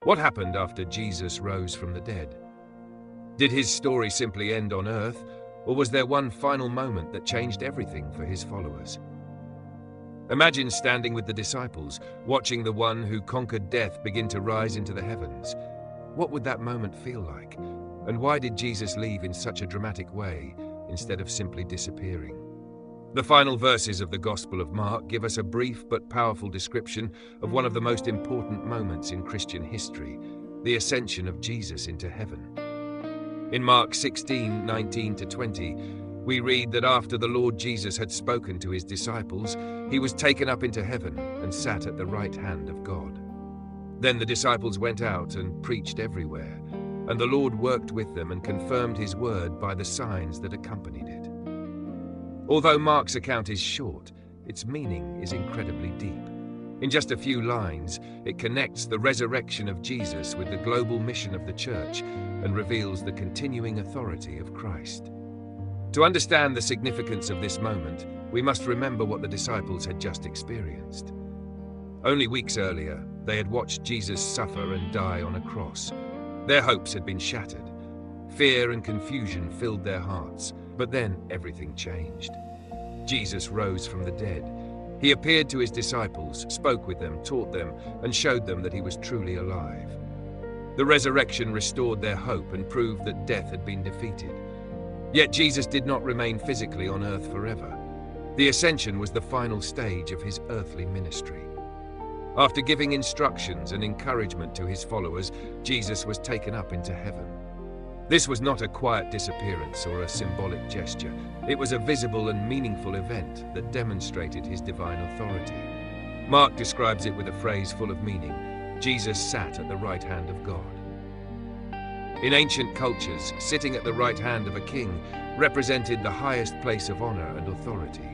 What happened after Jesus rose from the dead? Did his story simply end on earth, or was there one final moment that changed everything for his followers? Imagine standing with the disciples, watching the one who conquered death begin to rise into the heavens. What would that moment feel like? And why did Jesus leave in such a dramatic way, instead of simply disappearing? The final verses of the Gospel of Mark give us a brief but powerful description of one of the most important moments in Christian history, the ascension of Jesus into heaven. In Mark 16:19-20, we read that after the Lord Jesus had spoken to his disciples, he was taken up into heaven and sat at the right hand of God. Then the disciples went out and preached everywhere, and the Lord worked with them and confirmed his word by the signs that accompanied it. Although Mark's account is short, its meaning is incredibly deep. In just a few lines, it connects the resurrection of Jesus with the global mission of the church and reveals the continuing authority of Christ. To understand the significance of this moment, we must remember what the disciples had just experienced. Only weeks earlier, they had watched Jesus suffer and die on a cross. Their hopes had been shattered. Fear and confusion filled their hearts, but then everything changed. Jesus rose from the dead. He appeared to his disciples, spoke with them, taught them, and showed them that he was truly alive. The resurrection restored their hope and proved that death had been defeated. Yet Jesus did not remain physically on earth forever. The ascension was the final stage of his earthly ministry. After giving instructions and encouragement to his followers, Jesus was taken up into heaven. This was not a quiet disappearance or a symbolic gesture. It was a visible and meaningful event that demonstrated his divine authority. Mark describes it with a phrase full of meaning: Jesus sat at the right hand of God. In ancient cultures, sitting at the right hand of a king represented the highest place of honor and authority.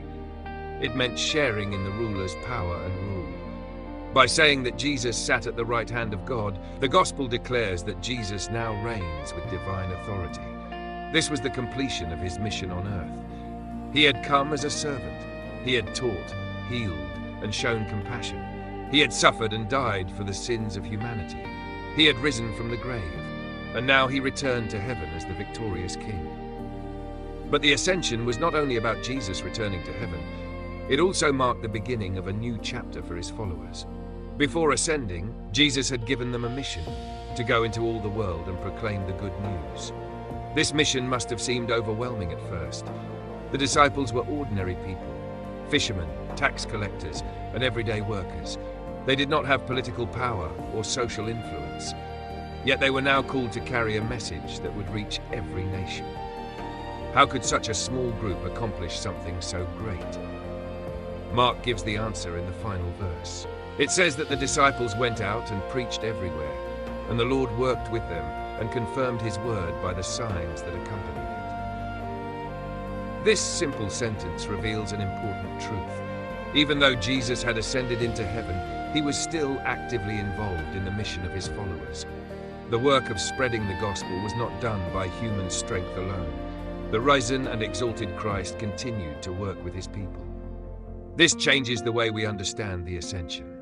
It meant sharing in the ruler's power and rule. By saying that Jesus sat at the right hand of God, the gospel declares that Jesus now reigns with divine authority. This was the completion of his mission on earth. He had come as a servant. He had taught, healed, and shown compassion. He had suffered and died for the sins of humanity. He had risen from the grave, and now he returned to heaven as the victorious king. But the ascension was not only about Jesus returning to heaven. It also marked the beginning of a new chapter for his followers. Before ascending, Jesus had given them a mission: to go into all the world and proclaim the good news. This mission must have seemed overwhelming at first. The disciples were ordinary people, fishermen, tax collectors, and everyday workers. They did not have political power or social influence. Yet they were now called to carry a message that would reach every nation. How could such a small group accomplish something so great? Mark gives the answer in the final verse. It says that the disciples went out and preached everywhere, and the Lord worked with them and confirmed his word by the signs that accompanied it. This simple sentence reveals an important truth. Even though Jesus had ascended into heaven, he was still actively involved in the mission of his followers. The work of spreading the gospel was not done by human strength alone. The risen and exalted Christ continued to work with his people. This changes the way we understand the ascension.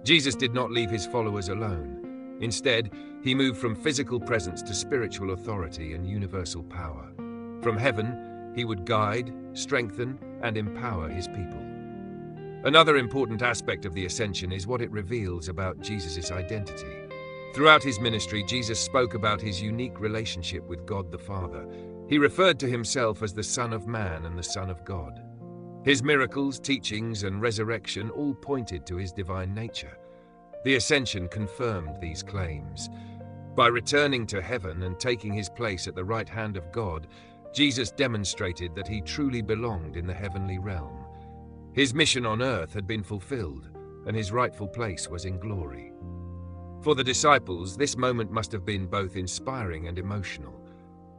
Jesus did not leave his followers alone. Instead, he moved from physical presence to spiritual authority and universal power. From heaven, he would guide, strengthen, and empower his people. Another important aspect of the ascension is what it reveals about Jesus' identity. Throughout his ministry, Jesus spoke about his unique relationship with God the Father. He referred to himself as the Son of Man and the Son of God. His miracles, teachings, and resurrection all pointed to his divine nature. The ascension confirmed these claims. By returning to heaven and taking his place at the right hand of God, Jesus demonstrated that he truly belonged in the heavenly realm. His mission on earth had been fulfilled, and his rightful place was in glory. For the disciples, this moment must have been both inspiring and emotional.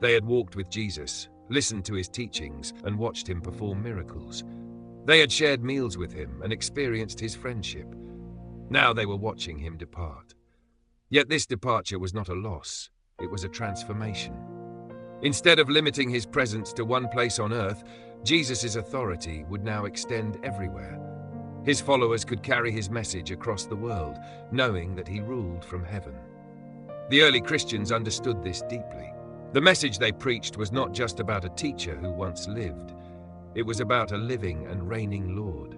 They had walked with Jesus, listened to his teachings, and watched him perform miracles. They had shared meals with him and experienced his friendship. Now they were watching him depart. Yet this departure was not a loss, it was a transformation. Instead of limiting his presence to one place on earth, Jesus' authority would now extend everywhere. His followers could carry his message across the world, knowing that he ruled from heaven. The early Christians understood this deeply. The message they preached was not just about a teacher who once lived. It was about a living and reigning Lord.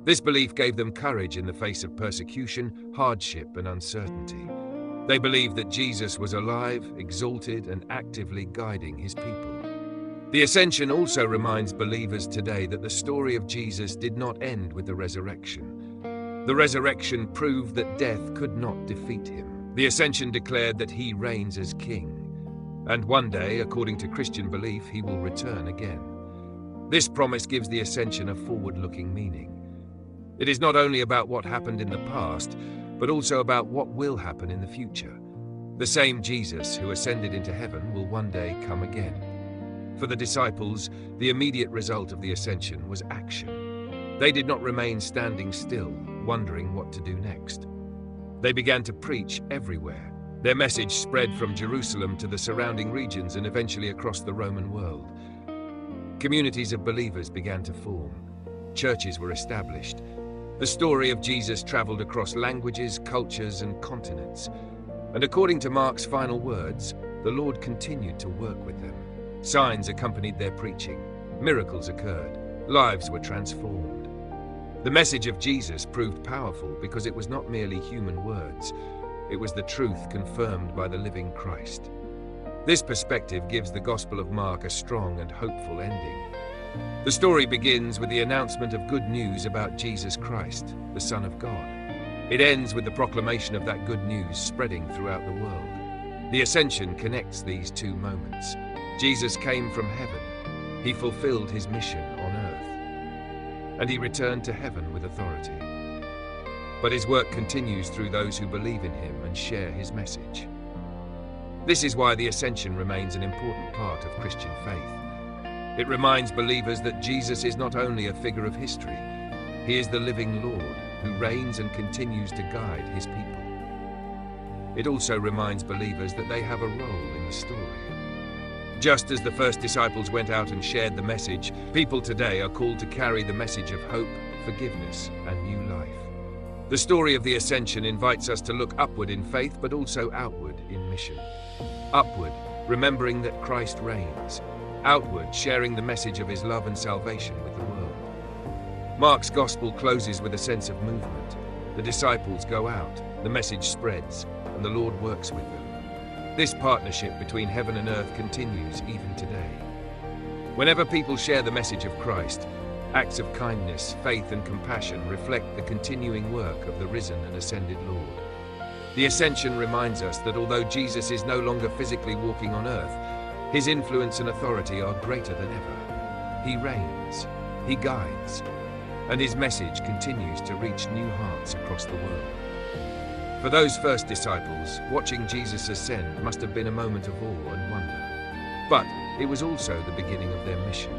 This belief gave them courage in the face of persecution, hardship, and uncertainty. They believed that Jesus was alive, exalted, and actively guiding his people. The Ascension also reminds believers today that the story of Jesus did not end with the resurrection. The resurrection proved that death could not defeat him. The Ascension declared that he reigns as king, and one day, according to Christian belief, he will return again. This promise gives the Ascension a forward-looking meaning. It is not only about what happened in the past, but also about what will happen in the future. The same Jesus who ascended into heaven will one day come again. For the disciples, the immediate result of the Ascension was action. They did not remain standing still, wondering what to do next. They began to preach everywhere. Their message spread from Jerusalem to the surrounding regions and eventually across the Roman world. Communities of believers began to form. Churches were established. The story of Jesus traveled across languages, cultures, and continents. And according to Mark's final words, the Lord continued to work with them. Signs accompanied their preaching. Miracles occurred. Lives were transformed. The message of Jesus proved powerful because it was not merely human words. It was the truth confirmed by the living Christ. This perspective gives the Gospel of Mark a strong and hopeful ending. The story begins with the announcement of good news about Jesus Christ, the Son of God. It ends with the proclamation of that good news spreading throughout the world. The Ascension connects these two moments. Jesus came from heaven. He fulfilled his mission on earth. And he returned to heaven with authority. But his work continues through those who believe in him and share his message. This is why the Ascension remains an important part of Christian faith. It reminds believers that Jesus is not only a figure of history, he is the living Lord who reigns and continues to guide his people. It also reminds believers that they have a role in the story. Just as the first disciples went out and shared the message, people today are called to carry the message of hope, forgiveness, and new life. The story of the Ascension invites us to look upward in faith, but also outward in mission. Upward, remembering that Christ reigns. Outward, sharing the message of his love and salvation with the world. Mark's gospel closes with a sense of movement. The disciples go out, the message spreads, and the Lord works with them. This partnership between heaven and earth continues even today. Whenever people share the message of Christ, acts of kindness, faith, and compassion reflect the continuing work of the risen and ascended Lord. The Ascension reminds us that although Jesus is no longer physically walking on earth, his influence and authority are greater than ever. He reigns, he guides, and his message continues to reach new hearts across the world. For those first disciples, watching Jesus ascend must have been a moment of awe and wonder. But it was also the beginning of their mission.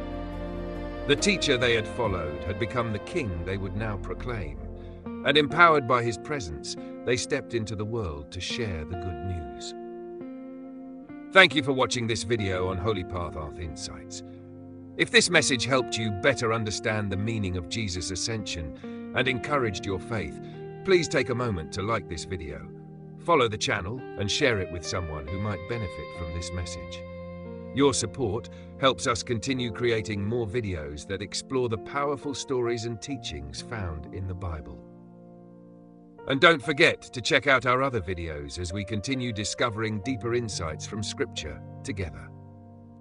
The teacher they had followed had become the king they would now proclaim, and empowered by his presence, they stepped into the world to share the good news. Thank you for watching this video on Holy Path Insights. If this message helped you better understand the meaning of Jesus' ascension and encouraged your faith, please take a moment to like this video, follow the channel, and share it with someone who might benefit from this message. Your support helps us continue creating more videos that explore the powerful stories and teachings found in the Bible. And don't forget to check out our other videos as we continue discovering deeper insights from Scripture together.